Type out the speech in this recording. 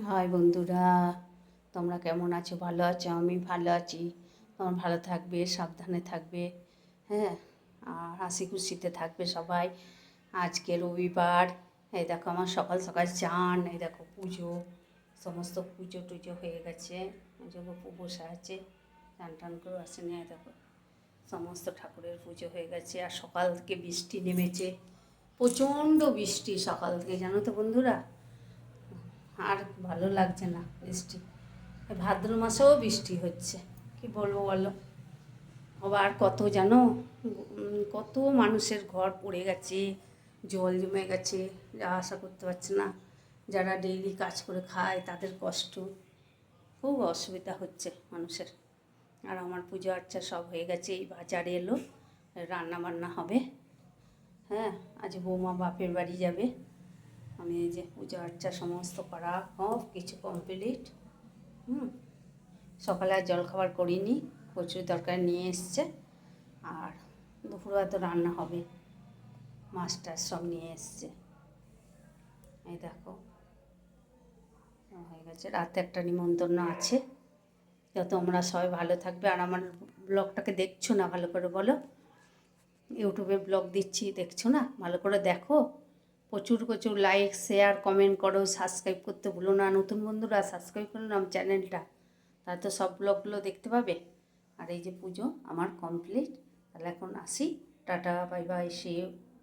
High বন্ধুরা, তোমরা কেমন আছো? ভালো আছো? আমি ভালো আছি। তোমরা ভালো থাকবে, সাবধানে থাকবে, হ্যাঁ, আর হাসি খুশিতে থাকবে সবাই। আজকে রবিবার, এই দেখো আমার সকাল সকাল চান, এই দেখো পুজো, সমস্ত পুজো টুজো হয়ে গেছে। ওই জন্য বসে আছে, চান টান করে আসেনি। এই দেখো সমস্ত ঠাকুরের পুজো হয়ে গেছে। আর সকাল থেকে বৃষ্টি নেমেছে, প্রচণ্ড বৃষ্টি সকাল থেকে, জানো তো বন্ধুরা। আর ভালো লাগছে না বৃষ্টি। ভাদ্র মাসেও বৃষ্টি হচ্ছে, কি বলবো বলো। আবার কত জানো, কত মানুষের ঘর পড়ে গেছে, জল জমে গেছে, যাওয়া আসা করতে পারছে না। যারা ডেইলি কাজ করে খায় তাদের কষ্ট, খুব অসুবিধা হচ্ছে মানুষের। আর আমার পুজো আর্চা সব হয়ে গেছে, এই বাজারে এলো, রান্না বান্না হবে। হ্যাঁ, আজ বৌমা বাপের বাড়ি যাবে। আমি এই যে পূজা আর্চা সমস্ত করা সব কিছু কমপ্লিট। সকালে আর জলখাবার করিনি, কচুর তরকারি নিয়ে এসছে। আর দুপুরবেলা তো রান্না হবে, মাছ টাছ সব নিয়ে এসছে। এই দেখো হয়ে গেছে। রাতে একটা নিমন্ত্রণ আছে। তো তোমরা সবাই ভালো থাকবে। আর আমার ব্লগটাকে দেখছো না ভালো করে বলো? ইউটিউবে ব্লগ দিচ্ছি, দেখছো না? ভালো করে দেখো, প্রচুর প্রচুর লাইক শেয়ার কমেন্ট করো, সাবস্ক্রাইব করতে ভুলো না। নতুন বন্ধুরা সাবস্ক্রাইব করো না আমার চ্যানেলটা, তাহলে তো সব ব্লগগুলো দেখতে পাবে। আর এই যে পুজো আমার কমপ্লিট, তাহলে এখন আসি, tata bye bye, see you.